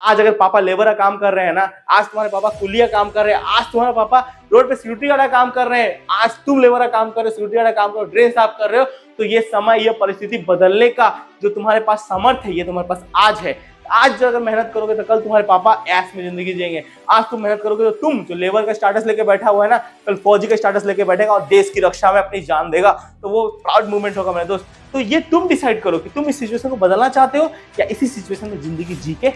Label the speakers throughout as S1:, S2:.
S1: आज अगर पापा लेबर का काम कर रहे हैं ना, आज तुम्हारे पापा कुलिया काम कर रहे हैं, आज तुम्हारे पापा रोड पे सिक्योरिटी वाला काम कर रहे हैं, आज तुम लेबर का काम कर रहे हो, सिक्योरिटी वाला काम कर रहे हो, ड्रेन साफ कर रहे हो, तो ये समय, ये परिस्थिति बदलने का जो तुम्हारे पास समर्थ है, ये तुम्हारे पास आज है। आज अगर मेहनत करोगे तो कल तुम्हारे पापा ऐश में जिंदगी जिएंगे। आज तुम मेहनत करोगे तो तुम जो लेबर का स्टेटस लेके बैठा हुआ है ना, कल फौजी का स्टेटस लेके बैठेगा और देश की रक्षा में अपनी जान देगा। तो वो प्राउड मूवमेंट होगा मेरे दोस्त। तो ये तुम डिसाइड करो कि तुम इस सिचुएशन को बदलना चाहते हो या इसी सिचुएशन में जिंदगी जी के।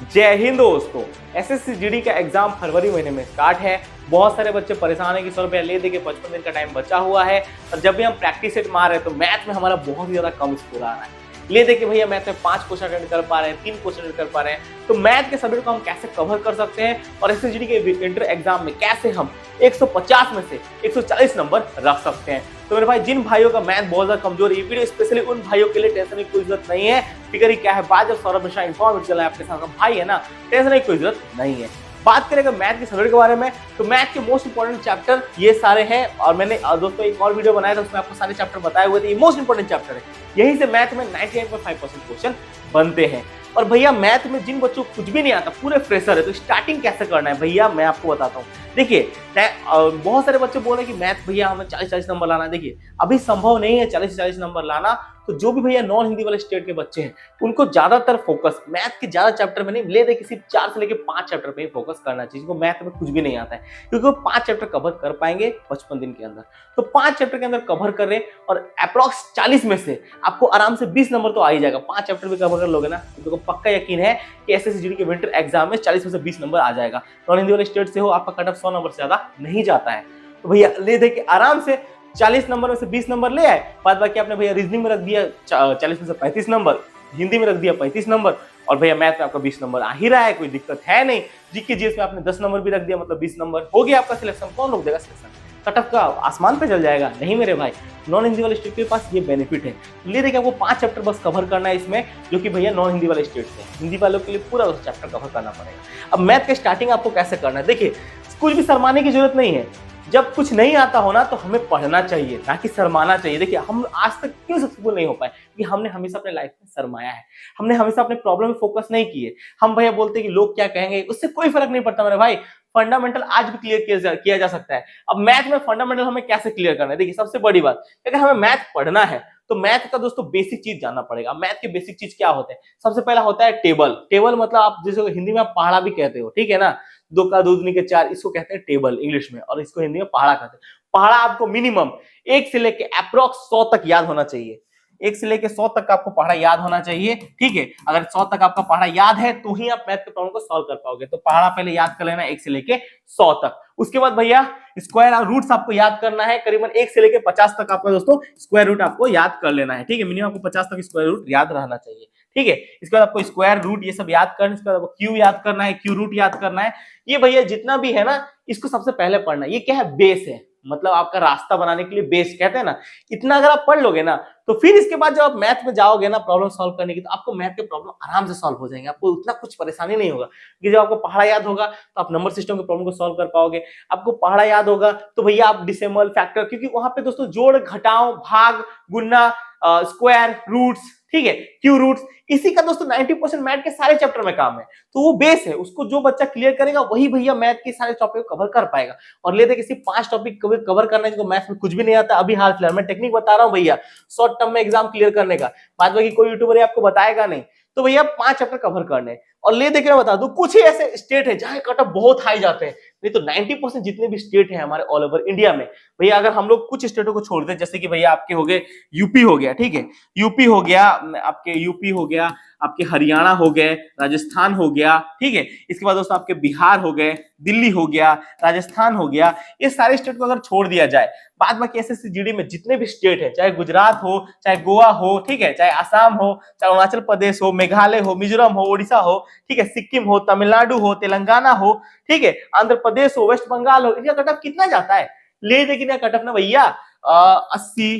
S1: जय हिंद दोस्तों। एसएससी जीडी का एग्जाम फरवरी महीने में स्टार्ट है। बहुत सारे बच्चे परेशान है कि 100 रुपया ले दे के 55 दिन का टाइम बचा हुआ है, और जब भी हम प्रैक्टिस सेट मार रहे हैं तो मैथ में हमारा बहुत ही ज्यादा कम स्कोर आ रहा है। ले दे के भैया मैथ में 5 क्वेश्चन अटेंड कर पा रहे हैं, 3 क्वेश्चन अटेंड कर पा रहे हैं, तो मैथ के सब्जेक्ट को हम कैसे कवर कर सकते हैं और एसएससी जीडी के इंटर एग्जाम में कैसे हम 150 में से 140 नंबर रख सकते हैं। तो मेरे भाई, जिन भाइयों का मैथ बहुत ज्यादा कमजोर है, ये वीडियो स्पेशली उन भाइयों के लिए। टेंशन की कोई जरूरत नहीं है। फिगर ही क्या है बात, जब सौरभ मिश्रा इन्फॉर्मेट चला है आपके साथ भाई है ना, टेंशन की कोई जरूरत नहीं है। बात करेंगे मैथ के सब्जेक्ट के बारे में, तो मैथ के मोस्ट इंपोर्टेंट चैप्टर ये सारे हैं, और मैंने दोस्तों एक और वीडियो बनाया था उसमें आपको सारे चैप्टर बताए हुए थे। ये मोस्ट इंपोर्टेंट चैप्टर है, यही से मैथ में 99.5% क्वेश्चन बनते हैं। और भैया मैथ में जिन बच्चों को कुछ भी नहीं आता, पूरे फ्रेशर है, तो स्टार्टिंग कैसे करना है भैया मैं आपको बताता हूँ। देखिए, बहुत सारे बच्चे बोल रहे हैं कि मैथ भैया हमें 40-40 नंबर लाना है। देखिए, अभी संभव नहीं है 40-40 नंबर लाना। तो जो भी भैया नॉन हिंदी वाले स्टेट के बच्चे हैं, उनको ज्यादातर फोकस मैथ के ज्यादा चैप्टर में नहीं, ले दे किसी 4 से लेकर 5 चैप्टर पे ही फोकस करना चाहिए, जिनको मैथ में कुछ भी नहीं आता है, क्योंकि वो 5 चैप्टर कवर कर पाएंगे 55 दिन के अंदर। तो 5 चैप्टर के अंदर कवर कर रहे, और अप्रॉक्स 40 में से आपको आराम से 20 नंबर तो आ ही जाएगा। 5 चैप्टर भी कवर कर लोगे ना, तो पक्का यकीन है कि एसएससी जीडी के विंटर एग्जाम में 40 में से 20 नंबर आ जाएगा। नॉन हिंदी वाले स्टेट से हो, आपका कट ऑफ 100 नंबर से ज्यादा नहीं जाता है। तो भैया ले दे के आराम से 40 नंबर में से 20 नंबर ले आए। बाद बाकी आपने भैया रीजनिंग में रख दिया 40 में से 35 नंबर, हिंदी में रख दिया 35 नंबर, और भैया मैथ में आपका 20 नंबर आ ही रहा है, कोई दिक्कत है नहीं। जीके जीएस में आपने 10 नंबर भी रख दिया, मतलब 20 नंबर हो गया आपका सिलेक्शन। कौन रोक देगा सिलेक्शन? कट ऑफ का आसमान पे चल जाएगा? नहीं मेरे भाई, नॉन हिंदी वाले स्टेट के पास ये बेनिफिट है। ले देखिए, आपको 5 चैप्टर बस कवर करना है इसमें, जो कि भैया नॉन हिंदी वाले स्टेट से। हिंदी वालों के लिए पूरा चैप्टर कवर करना पड़ेगा। अब मैथ के स्टार्टिंग आपको कैसे करना है, देखिए कुछ भी शर्माने की जरूरत नहीं है। जब कुछ नहीं आता हो ना, तो हमें पढ़ना चाहिए, ना कि शर्माना चाहिए। देखिए, हम आज तक क्यों सक्सेसफुल नहीं हो पाए, कि हमने हमेशा अपने लाइफ में शर्माया है, हमने हमेशा अपने प्रॉब्लम में फोकस नहीं किए। हम भैया बोलते हैं कि लोग क्या कहेंगे, उससे कोई फर्क नहीं पड़ता मेरे भाई। फंडामेंटल आज भी क्लियर किया जा सकता है। अब मैथ में फंडामेंटल हमें कैसे क्लियर करना है, देखिए सबसे बड़ी बात, अगर हमें मैथ पढ़ना है तो मैथ का दोस्तों बेसिक चीज जानना पड़ेगा। मैथ के बेसिक चीज क्या होते हैं? सबसे पहला होता है टेबल। टेबल मतलब आप जिसे हिंदी में आप पहाड़ा भी कहते हो, ठीक है ना, 2 का 2 दूनी के 4, इसको कहते हैं टेबल इंग्लिश में, और इसको हिंदी में पहाड़ा कहते हैं। पहाड़ा आपको मिनिमम 1 से लेके अप्रोक्स 100 तक याद होना चाहिए। 1 से लेके 100 तक आपको पहाड़ा याद होना चाहिए, ठीक है। अगर 100 तक आपका पहाड़ा याद है तो ही आप मैथ के प्रॉब्लम को सॉल्व कर पाओगे। तो पहाड़ा पहले याद कर लेना 1 से लेके 100 तक। उसके बाद भैया स्क्वायर और रूट्स आपको याद करना है, करीबन 1 से लेके 50 तक आपका दोस्तों स्क्वायर रूट आपको याद कर लेना है, ठीक है। मिनिमम आपको 50 तक स्क्वायर रूट याद रहना चाहिए, ठीक है। इसके बाद आपको स्क्वायर रूट ये सब याद करना, इसके बाद आपको क्यू याद करना है, क्यू रूट याद करना है। ये भैया जितना भी है ना, इसको सबसे पहले पढ़ना है। ये क्या है? बेस है, मतलब आपका रास्ता बनाने के लिए बेस कहते हैं ना। इतना अगर आप पढ़ लोगे ना, तो फिर इसके बाद जब आप मैथ में जाओगे ना प्रॉब्लम सॉल्व करने की, तो आपको मैथ के प्रॉब्लम आराम से सॉल्व हो जाएंगे। आपको उतना कुछ परेशानी नहीं होगा, कि जब आपको पहाड़ा याद होगा तो आप नंबर सिस्टम के प्रॉब्लम को सॉल्व कर पाओगे। आपको पहाड़ा याद होगा तो भैया आप डिसिमल, फैक्टर, क्योंकि वहां पे दोस्तों जोड़, घटाव, भाग, गुना, स्क्वायर, रूट्स, ठीक है, क्यू रूट्स, इसी का दोस्तों 90% मैथ के सारे चैप्टर में काम है। तो वो बेस है, उसको जो बच्चा क्लियर करेगा वही भैया मैथ के सारे टॉपिक को कवर कर पाएगा। और ले देखिए, सिर्फ 5 टॉपिक कवर करना है, जिनको मैथ में कुछ भी नहीं आता। अभी हाल फिलहाल मैं टेक्निक बता रहा हूँ भैया, शॉर्ट टर्म में एग्जाम क्लियर करने का। बाद बाकी कोई यूट्यूबर आपको बताएगा नहीं। तो भैया 5 चैप्टर कवर करने। और ले देखिए, मैं बता दूं, कुछ ही ऐसे स्टेट है जहां कट ऑफ बहुत हाई जाते हैं, नहीं तो 90% जितने भी स्टेट हैं हमारे ऑल ओवर इंडिया में, भैया अगर हम लोग कुछ स्टेटों को छोड़ दें, जैसे कि भैया आपके हो गए यूपी हो गया, ठीक है, यूपी हो गया, आपके यूपी हो गया, आपके हरियाणा हो गए, राजस्थान हो गया, ठीक है। इसके बाद दोस्तों आपके बिहार हो गए, दिल्ली हो गया, राजस्थान हो गया, ये सारे स्टेट को अगर छोड़ दिया जाए, बाद बाकी एसएससी जीडी में जितने भी स्टेट है, चाहे गुजरात हो, चाहे गोवा हो, ठीक है, चाहे असम हो, चाहे अरुणाचल प्रदेश हो, मेघालय हो, मिजोरम हो, ओडिशा हो, ठीक है, सिक्किम हो, तमिलनाडु हो, तेलंगाना हो, ठीक है, आंध्र प्रदेश हो, वेस्ट बंगाल हो, इनका कट ऑफ कितना जाता है? ले देखिए कट ऑफ ना भैया 80,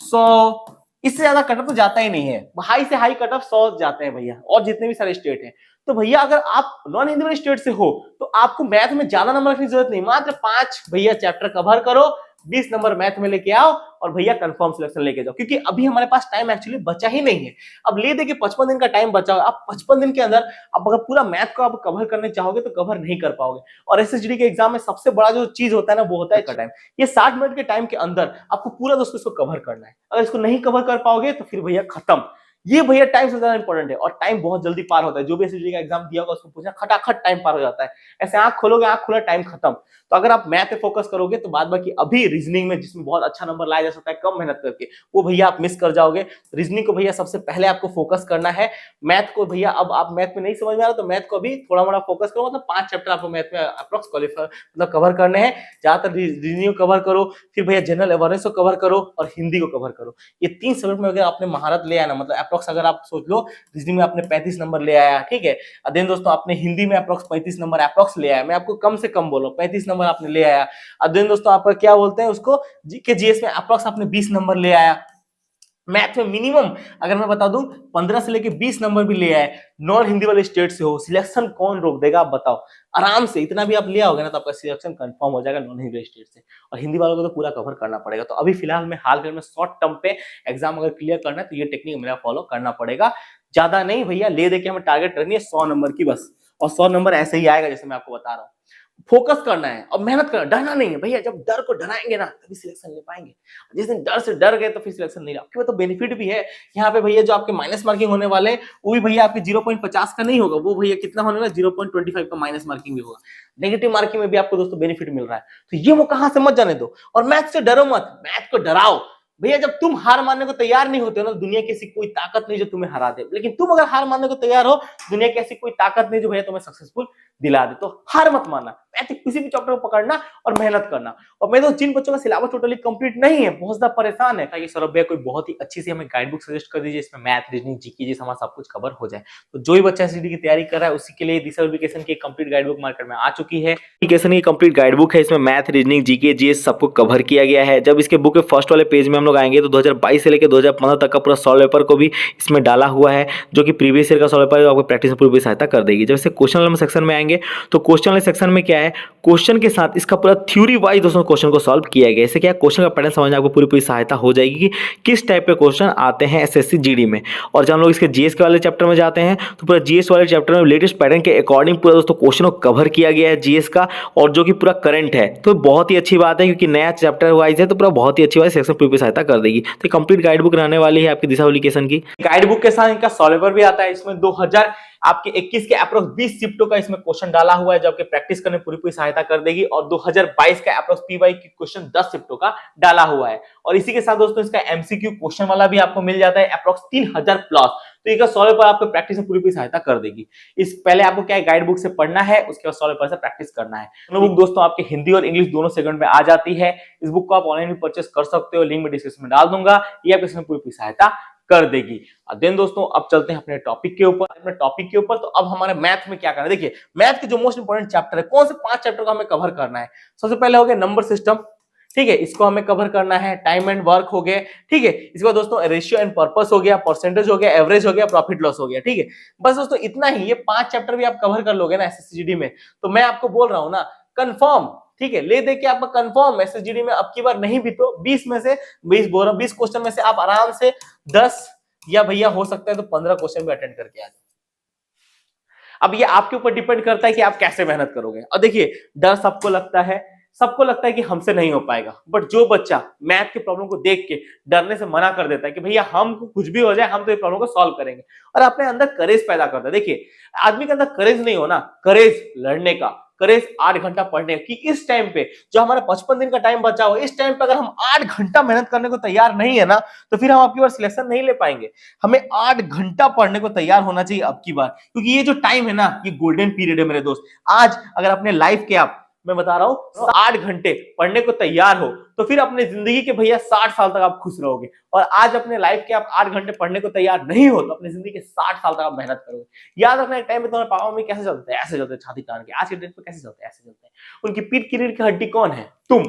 S1: 100, इससे ज्यादा कट ऑफ तो जाता ही नहीं है। हाई से हाई कट ऑफ 100 जाते हैं भैया, और जितने भी सारे स्टेट हैं। तो भैया अगर आप नॉन हिंदी वाले स्टेट से हो, तो आपको मैथ में ज्यादा नंबर रखने की जरूरत नहीं, मात्र 5 भैया चैप्टर कवर करो, 20 नंबर मैथ में लेके आओ, और भैया कंफर्म सिलेक्शन लेके जाओ, क्योंकि अभी हमारे पास टाइम एक्चुअली बचा ही नहीं है। अब ले देखिए 55 दिन का टाइम बचा हुआ, आप 55 दिन के अंदर अब अगर पूरा मैथ को आप कवर करने चाहोगे तो कवर नहीं कर पाओगे। और एसएसजीडी के एग्जाम में सबसे बड़ा जो चीज होता है ना वो होता है का टाइम। ये 60 मिनट के टाइम के अंदर आपको पूरा दोस्तों इसको कवर करना है। अगर इसको नहीं कवर कर पाओगे तो फिर भैया खत्म। ये भैया टाइम से ज्यादा इंपॉर्टेंट है, और टाइम बहुत जल्दी पार होता है। जो भी एसएसजीडी का एग्जाम दिया होगा उसको पूछना, खटाखट टाइम पार हो जाता है। ऐसे आंख खोलोगे, आंख खुला, टाइम खत्म। तो अगर आप मैथ पे फोकस करोगे तो बाद बाकी अभी रीजनिंग में जिसमें बहुत अच्छा नंबर लाया जा सकता है कम मेहनत करके, वो भैया आप मिस कर जाओगे। रीजनिंग को भैया सबसे पहले आपको फोकस करना है। मैथ को भैया अब आप मैथ में नहीं समझ में आ रहा तो मैथ को अभी थोड़ा मोड़ा फोकस करो, मतलब 5 चैप्टर आपको मैथ में अप्रोक्स क्वालिफाई मतलब कवर करने हैं। ज्यादातर रीजनिंग को कवर करो, फिर भैया जनरल अवेयरनेस को कवर करो और हिंदी को कवर करो। ये 3 सब्जेक्ट में अगर आपने महारत ले आया ना, मतलब अप्रोक्स अगर आप सोच लो रीजनिंग में आपने 35 नंबर ले आया, ठीक है। देन दोस्तों आपने हिंदी में अप्रोक्स 35 नंबर अप्रोक्स ले आया, मैं आपको कम से कम बोल रहा हूं 35 नंबर आपने ले आया। देन दोस्तों आपका क्या बोलते हैं उसको, जीके जीएस में अप्रोक्स आपने 20 नंबर ले आया। मैथ में मिनिमम अगर मैं बता दूं 15 से लेके 20 नंबर भी ले आए। नॉन हिंदी वाले स्टेट से हो, सिलेक्शन कौन रोक देगा आप बताओ। आराम से इतना भी आप ले आओगे ना तो आपका सिलेक्शन कंफर्म हो जाएगा नॉन हिंदी स्टेट से। और हिंदी वालों को तो पूरा कवर करना पड़ेगा। तो अभी फिलहाल में हाल फिलहाल में शॉर्ट टर्म पे एग्जाम अगर क्लियर करना है तो ये टेक्निक मेरा फॉलो करना पड़ेगा। ज्यादा नहीं भैया, ले दे के हमें टारगेट करनी है 100 नंबर की बस। और 100 नंबर ऐसे ही आएगा जैसे मैं आपको बता रहा हूँ। फोकस करना है और मेहनत करना, डरना नहीं है भैया। जब डर को डराएंगे ना तभी सिलेक्शन ले पाएंगे। जिस दिन डर से डर गए तो फिर सिलेक्शन नहीं। आपके तो बेनिफिट भी है यहाँ पे भैया, जो आपके माइनस मार्किंग होने वाले वो भी भैया आपके 0.50 का नहीं होगा, वो भैया कितना होने वाला 0.25 का माइनस मार्किंग भी होगा। नेगेटिव मार्किंग में भी आपको दोस्तों बेनिफिट मिल रहा है। तो ये वो कहां से मत जाने दो। और मैथ से डरो मत, मैथ को डराओ भैया। जब तुम हार मानने को तैयार नहीं होते हो ना, दुनिया की ऐसी कोई ताकत नहीं जो तुम्हें हरा दे। लेकिन तुम अगर हार मानने को तैयार हो, दुनिया की ऐसी कोई ताकत नहीं जो भैया तुम्हें सक्सेसफुल दिला दे। तो हार मत मानना, मैथ किसी भी चैप्टर को पकड़ना और मेहनत करना। और मैं तो जिन बच्चों का सिलेबस टोटली कंप्लीट नहीं है, बहुत ज्यादा परेशान है, ताकि सौरभ भैया कोई बहुत ही अच्छी सी हमें गाइड बुक सजेस्ट कर दीजिए, इसमें मैथ रीजनिंग जीके जैसा हमारा सब कुछ कवर हो जाए। तो जो भी बच्चा एसएससीडी की तैयारी कर रहा है उसी के लिए दिशा एजुकेशन की कंप्लीट गाइड बुक मार्केट में आ चुकी है। एजुकेशन की कंप्लीट गाइड बुक है, इसमें मैथ रीजनिंग जीके जीएस सबको कवर किया गया है। जब इसके बुक के फर्स्ट वाले पेज में हम लोग आएंगे तो 2022 से लेकर 2015 तक का पूरा सॉल्व पेपर को भी इसमें डाला हुआ है, जो कि प्रीवियस ईयर का सॉल्व पेपर आपको प्रैक्टिस में पूरी सहायता कर देगी। जब से क्वेश्चन वाले सेक्शन में आएंगे तो क्वेश्चन वाले सेक्शन में क्या है, क्वेश्चन के साथ इसका पूरा थ्योरी वाइज दोस्तों क्वेश्चन को सॉल्व किया गया। इससे क्या क्वेश्चन का पैटर्न समझने आपको पूरी सहायता हो जाएगी कि किस टाइप के क्वेश्चन आते हैं एसएससी जीडी में। और जब हम लोग इसके जीएस के वाले चैप्टर में जाते हैं तो पूरा जीएस वाले चैप्टर में लेटेस्ट पैटर्न के अकॉर्डिंग पूरा दोस्तों क्वेश्चन को कवर किया गया है जीएस का, और जो कि पूरा करंट है। तो बहुत ही अच्छी बात है, क्योंकि नया चैप्टर वाइज है तो पूरा बहुत ही अच्छी बात सेक्शन पूरी सहायता कर देगी। तो कंप्लीट गाइड बुक रहने वाली है आपकी दिशा एजुकेशन की। गाइड बुक के साथ इनका सॉल्व पेपर भी आता है। इसमें 2000 आपके 21 के अप्रोक्स 20 शिफ्टों का इसमें क्वेश्चन डाला हुआ है, जो आपके प्रैक्टिस करने पूरी सहायता कर देगी। और 2022 का अप्रोक्स पीवाई की क्वेश्चन 10 शिफ्टों का डाला हुआ है। और इसी के साथ दोस्तों इसका एमसीक्यू क्वेश्चन वाला भी आपको मिल जाता है अप्रोक्स 3000 प्लस। तो इसका सॉल्व पेपर आपको प्रैक्टिस में पूरी सहायता कर देगी। इस पहले आपको क्या है, गाइड बुक से पढ़ना है, उसके बाद सॉल्व पेपर से प्रैक्टिस करना है। दोनों बुक दोस्तों आपके हिंदी और इंग्लिश दोनों सेगमेंट में आ जाती है। इस बुक को आप ऑनलाइन भी परचेस कर सकते हो, लिंक में डिस्क्रिप्शन में डाल दूंगा। ये आपको इसमें पूरी सहायता कर देगी। देन दोस्तों अब चलते हैं अपने टॉपिक के ऊपर। तो अब हमारे मैथ में क्या करना है, देखिए मैथ के जो मोस्ट इंपोर्टेंट चैप्टर है, कौन से 5 चैप्टर को हमें कवर करना है। सबसे पहले हो गया नंबर सिस्टम, ठीक है, इसको हमें कवर करना है। टाइम एंड वर्क हो गया, ठीक है। इसके बाद दोस्तों रेशियो एंड पर्पस हो गया, परसेंटेज हो गया, एवरेज हो गया, प्रॉफिट लॉस हो गया, ठीक है। बस दोस्तों इतना ही, ये 5 चैप्टर भी आप कवर कर लोगे ना एसएससीडी में, तो मैं आपको बोल रहा हूं ना कंफर्म, ठीक है, ले दे के आपका कंफर्म एसएससीडी में अब की बार नहीं भी तो 20 में से 20 क्वेश्चन में से आप आराम से 10 या भैया हो सकता है तो 15 क्वेश्चन भी अटेंड करके आ जाओ। अब ये आपके ऊपर डिपेंड करता है कि आप कैसे मेहनत करोगे। और देखिए डर सबको लगता है कि हमसे नहीं हो पाएगा, बट जो बच्चा मैथ के प्रॉब्लम को देख के डरने से मना कर देता है कि भैया हमको कुछ भी हो जाए हम तो ये प्रॉब्लम को सॉल्व करेंगे, और अपने अंदर करेज पैदा करता है। देखिए आदमी के अंदर करेज नहीं हो ना, करेज लड़ने का, करेज 8 घंटा पढ़ने की। इस टाइम पे जो हमारा 55 दिन का टाइम बचा हो, इस टाइम पे अगर हम 8 घंटा मेहनत करने को तैयार नहीं है ना, तो फिर हम आपकी बार सिलेक्शन नहीं ले पाएंगे। हमें 8 घंटा पढ़ने को तैयार होना चाहिए अब की बार, क्योंकि ये जो टाइम है ना, ये गोल्डन पीरियड है मेरे दोस्त। आज अगर अपने लाइफ के आप, मैं बता रहा हूं, 8 घंटे पढ़ने को तैयार हो तो फिर अपने जिंदगी के भैया 60 साल तक आप खुश रहोगे। और आज अपने लाइफ के आप 8 घंटे पढ़ने को तैयार नहीं हो तो अपनी जिंदगी के 60 साल तक आप मेहनत करोगे। याद रखना, एक टाइम में तुम्हारे पापा मम्मी कैसे चलते हैं, ऐसे चलते हैं छाती तान के। आज के डेट पे कैसे चलते हैं, ऐसे चलते हैं। उनकी पीठ की रीढ़ की हड्डी कौन है, तुम।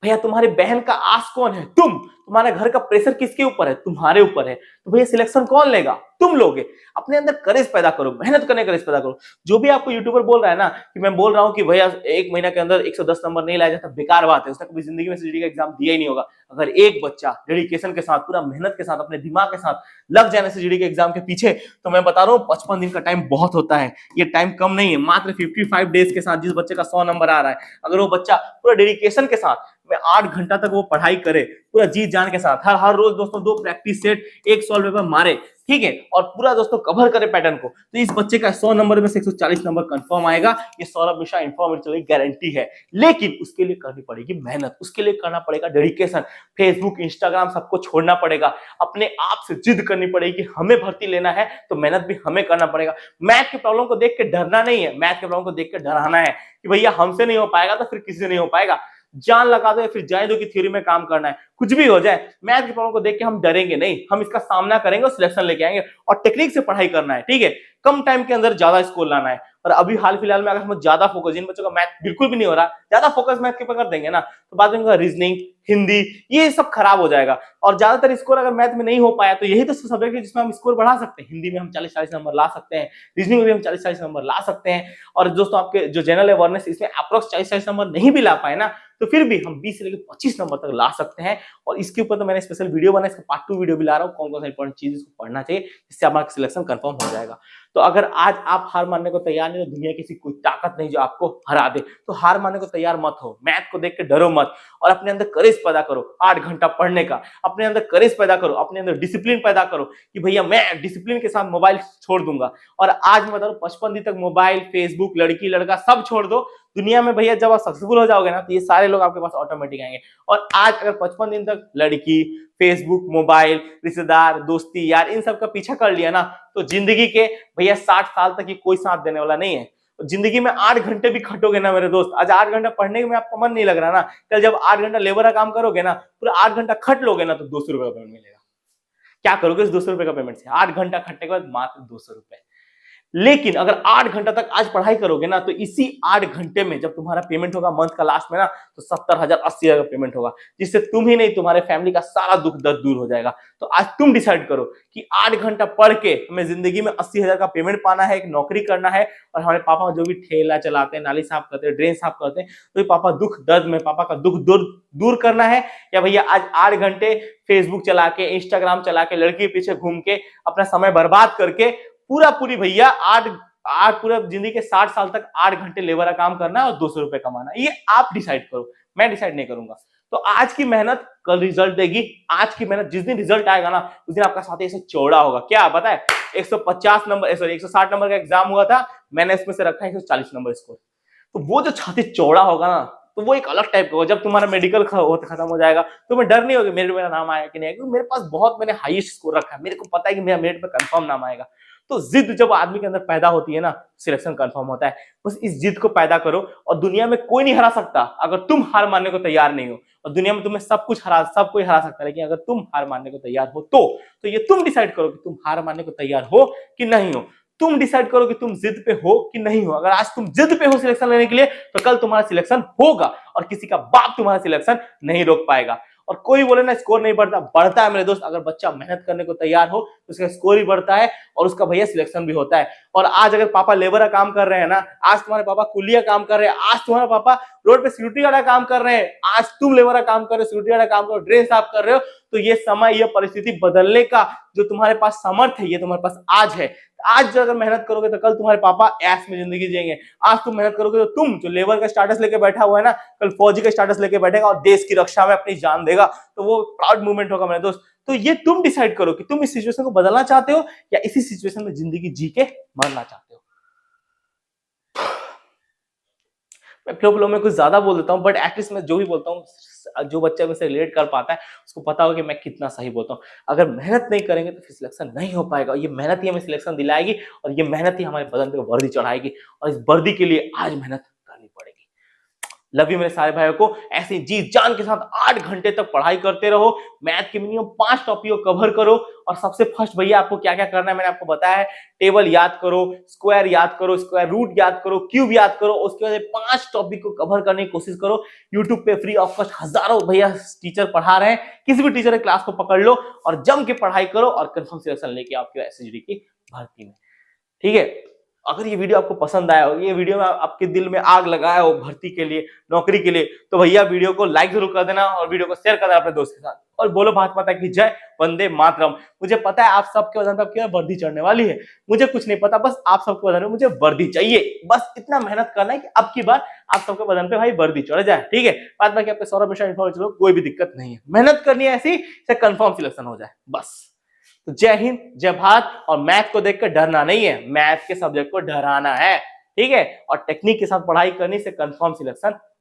S1: भैया तुम्हारी बहन का आस कौन है? तुम्हारे घर का प्रेशर किसके ऊपर है? तुम्हारे ऊपर है। तो भैया सिलेक्शन कौन लेगा? तुम लोगे। अपने अंदर करेज पैदा करो, मेहनत करने का करेज पैदा करो। जो भी आपको यूट्यूबर बोल रहा है ना कि मैं बोल रहा हूं कि भैया एक महीना के अंदर 110 नंबर नहीं लाया जाता, बेकार बात है। उसने कभी जिंदगी में सीजीडी का एग्जाम दिया ही नहीं होगा। अगर एक बच्चा डेडिकेशन के साथ, पूरा मेहनत के साथ, अपने दिमाग के साथ लग जाए सीजीडी के एग्जाम के पीछे, तो मैं बता रहा हूँ 55 दिन का टाइम बहुत होता है। ये टाइम कम नहीं है। मात्र 55 डेज के साथ जिस बच्चे का 100 नंबर आ रहा है, अगर वो बच्चा पूरा डेडिकेशन के साथ में 8 घंटा तक वो पढ़ाई करे, पूरा जी जान के साथ, हर रोज दोस्तों 2 प्रैक्टिस सेट, 1 सॉल्व पेपर मारे, ठीक है, और पूरा दोस्तों कवर करे पैटर्न को, तो इस बच्चे का 100 नंबर में से 140 नंबर कंफर्म आएगा। ये सौरभ मिश्रा इन्फॉर्मेटिव गारंटी है। लेकिन उसके लिए करनी पड़ेगी मेहनत, उसके लिए करना पड़ेगा डेडिकेशन। फेसबुक, इंस्टाग्राम सबको छोड़ना पड़ेगा, अपने आप से जिद करनी पड़ेगी कि हमें भर्ती लेना है तो मेहनत भी हमें करना पड़ेगा। मैथ की प्रॉब्लम को देख के डरना नहीं है, मैथ की प्रॉब्लम को देख के डराना है कि भैया हमसे नहीं हो पाएगा तो फिर किसी से नहीं हो पाएगा। जान लगा दो या फिर जाए दो की थ्योरी में काम करना है, कुछ भी हो जाए। मैथ की प्रॉब्लम को देख के हम डरेंगे नहीं, हम इसका सामना करेंगे और सिलेक्शन लेके आएंगे। और टेक्निक से पढ़ाई करना है, ठीक है, कम टाइम के अंदर ज्यादा स्कोर लाना है। और अभी हाल फिलहाल में अगर हम ज्यादा फोकस, जिन बच्चों का मैथ बिल्कुल भी नहीं हो रहा, ज्यादा फोकस मैथ के ऊपर कर देंगे ना, तो बाद में रीजनिंग, हिंदी, ये सब खराब हो जाएगा। और ज्यादातर स्कोर अगर मैथ में नहीं हो पाया तो यही तो सब्जेक्ट है जिसमें हम स्कोर बढ़ा सकते हैं। हिंदी में हम 40-40 नंबर ला सकते हैं, रीजनिंग में भी हम 40-40 नंबर ला सकते हैं। और दोस्तों आपके जो जनरल अवेयरनेस, इसमें अप्रोक्स 40-40 नंबर नहीं भी ला पाए ना, तो फिर भी हम 20 से लेकर 25 नंबर तक ला सकते हैं। और इसके ऊपर तो मैंने स्पेशल वीडियो बनाया, इसका पार्ट 2 वीडियो भी ला रहा हूँ, कौन कौन सा इंपॉर्टेंट चीज इसको पढ़ना चाहिए, इससे हमारा सिलेक्शन कंफर्म हो जाएगा। तो अगर आज आप हार मानने को तैयार नहीं, तो दुनिया की कोई ताकत नहीं जो आपको हरा दे। तो हार मानने को तैयार मत हो, मैथ को देख के डरो मत, और अपने अंदर करेज पैदा करो 8 घंटा पढ़ने का। अपने अंदर करेज पैदा करो, अपने अंदर डिसिप्लिन पैदा करो कि भैया मैं डिसिप्लिन के साथ मोबाइल छोड़ दूंगा। और आज मैं बता रहा हूं 55 दिन तक मोबाइल, फेसबुक, लड़की लड़का सब छोड़ दो। दुनिया में भैया जब आप सक्सेसफुल हो जाओगे ना, तो ये सारे लोग आपके पास ऑटोमेटिक आएंगे। और आज अगर 55 दिन तक लड़की, फेसबुक, मोबाइल, रिश्तेदार, दोस्ती, यार, इन सब का पीछा कर लिया ना, तो जिंदगी के भैया 60 साल तक ये कोई साथ देने वाला नहीं है। जिंदगी में 8 घंटे भी खटोगे ना मेरे दोस्त, आज 8 घंटा पढ़ने में आपका मन नहीं लग रहा ना, कल जब 8 घंटा लेबर का काम करोगे ना, पूरा 8 घंटा खट लोगे ना, तो 200 रुपए का पेमेंट मिलेगा। क्या करोगे इस 200 रुपए का पेमेंट से? 8 घंटा खटने के बाद मात्र 200 रुपए। लेकिन अगर 8 घंटा तक आज पढ़ाई करोगे ना, तो इसी 8 घंटे में जब तुम्हारा पेमेंट होगा मंथ का लास्ट में ना, तो 70,000 80,000 का पेमेंट होगा, जिससे तुम ही नहीं तुम्हारे फैमिली का सारा दुख दर्द दूर हो जाएगा। तो आज तुम डिसाइड करो कि 8 घंटा पढ़ के हमें जिंदगी में 80,000 का पेमेंट पाना है, एक नौकरी करना है। और हमारे पापा जो भी ठेला चलाते हैं, नाली साफ करते हैं, ड्रेन साफ करते हैं, तो पापा दुख दर्द में पापा का दुख दूर करना है, या भैया आज 8 घंटे फेसबुक चला के, इंस्टाग्राम चला के, लड़की के पीछे घूम के अपना समय बर्बाद करके पूरी भैया आठ पूरा जिंदगी के 60 साल तक 8 घंटे लेबर का काम करना है और 200 रुपए कमाना है। ये आप डिसाइड करो, मैं डिसाइड नहीं करूंगा। तो आज की मेहनत कल रिजल्ट देगी। आज की मेहनत जिस दिन रिजल्ट आएगा ना, उस दिन आपका साथी ऐसे चौड़ा होगा। क्या पता है, 150 नंबर, सॉरी 160 नंबर का एग्जाम हुआ था, मैंने इसमें से रखा है 140 नंबर स्कोर। तो वो जो छाती चौड़ा होगा ना, तो वो एक अलग टाइप का होगा। जब तुम्हारा मेडिकल खत्म हो जाएगा तो मैं डर नहीं होगा मेरा नाम आया कि नहीं, क्योंकि मेरे पास बहुत, मैंने हाईएस्ट स्कोर रखा है, मेरे को पता है कि मेरा मेरिट में कंफर्म नाम आएगा। तो जिद जब आदमी के अंदर पैदा होती है ना, सिलेक्शन कंफर्म होता है। बस इस जिद को पैदा करो, और दुनिया में कोई नहीं हरा सकता अगर तुम हार मानने को तैयार नहीं हो। और दुनिया में तुम्हें सब कोई हरा सकता है, लेकिन अगर तुम हार मानने को तैयार हो तो ये तुम डिसाइड करो कि तुम हार मानने को तैयार हो कि नहीं हो। तुम डिसाइड करो कि तुम जिद पे हो कि नहीं हो। अगर आज तुम जिद पे हो सिलेक्शन लेने के लिए, तो कल तुम्हारा सिलेक्शन होगा, और किसी का बाप तुम्हारा सिलेक्शन नहीं रोक पाएगा। और कोई बोले ना स्कोर नहीं बढ़ता है मेरे दोस्त। अगर बच्चा मेहनत करने को तैयार हो तो उसका स्कोर भी बढ़ता है, और उसका भैया सिलेक्शन भी होता है। और आज अगर पापा लेबर का काम कर रहे हैं ना, आज तुम्हारे पापा कुलिया काम कर रहे हैं, आज तुम्हारे पापा रोड पे सिक्योरिटी वाला काम कर रहे हैं, आज तुम लेबर का काम कर रहे हो, सिक्योरिटी वाला काम कर रहे हो, ड्रेन साफ कर रहे हो, तो ये समय, ये परिस्थिति बदलने का जो तुम्हारे पास सामर्थ्य है, ये तुम्हारे पास आज है। आज अगर मेहनत करोगे तो कल तुम्हारे पापा ऐश में जिंदगी जिएंगे। आज तुम मेहनत करोगे तो तुम जो लेबर का स्टेटस लेके बैठा हुआ है ना, कल फौजी का स्टेटस लेके बैठेगा और देश की रक्षा में अपनी जान देगा। तो वो प्राउड मूवमेंट होगा मेरे दोस्त। तो ये तुम डिसाइड करो कि तुम इस सिचुएशन को बदलना चाहते हो या इसी सिचुएशन में जिंदगी जी के मरना चाहते हो। मैं फ्लो में कुछ ज्यादा बोल देता हूँ, बट एटलीस्ट मैं जो भी बोलता हूँ, जो बच्चा मुझसे रिलेट कर पाता है उसको पता होगा कि मैं कितना सही बोलता हूँ। अगर मेहनत नहीं करेंगे तो फिर सिलेक्शन नहीं हो पाएगा। ये मेहनत ही हमें सिलेक्शन दिलाएगी, और ये मेहनत ही हमारे बदन पे वर्दी चढ़ाएगी, और इस वर्दी के लिए आज मेहनत करनी पड़ेगी। लव यू मेरे सारे भाइयों को, ऐसे जी जान के साथ 8 घंटे तक पढ़ाई करते रहो, मैथ के मिनिमम 5 टॉपिक को कवर करो। और सबसे फर्स्ट भैया आपको क्या क्या करना है मैंने आपको बताया है, टेबल याद करो, स्क्वायर याद करो, स्क्वायर रूट याद करो, क्यूब याद करो, उसके बाद 5 टॉपिक को कवर करने की कोशिश करो। यूट्यूब पे फ्री ऑफ कॉस्ट हजारों भैया टीचर पढ़ा रहे हैं, किसी भी टीचर के क्लास को पकड़ लो और जम के पढ़ाई करो और कंफर्म सिलेक्शन लेके आपके एसएसजी की भर्ती में। ठीक है, अगर ये वीडियो आपको पसंद आया हो, ये वीडियो में आपके दिल में आग लगाया हो भर्ती के लिए, नौकरी के लिए, तो भैया वीडियो को लाइक जरूर कर देना और वीडियो को शेयर कर देना अपने दोस्त के साथ। और बोलो भारत माता की जय, वंदे मातरम। मुझे पता है आप सबके वजन पे आपकी वर्दी चढ़ने वाली है, मुझे कुछ नहीं पता, बस आप सबके वजन पे मुझे वर्दी चाहिए। बस इतना मेहनत करना है कि अब की बार आप सबके वजन पे भाई वर्दी चढ़ जाए। ठीक है, बाद में आपके सौरभ मिश्रा इन्फॉर्मेशन चलो, कोई भी दिक्कत नहीं है, मेहनत करनी है ऐसी से कंफर्म सिलेक्शन हो जाए बस। तो जय हिंद, जय भारत। और मैथ को देखकर डरना नहीं है, मैथ के सब्जेक्ट को डराना है। ठीक है, और टेक्निक के साथ पढ़ाई करने से कंफर्म सिलेक्शन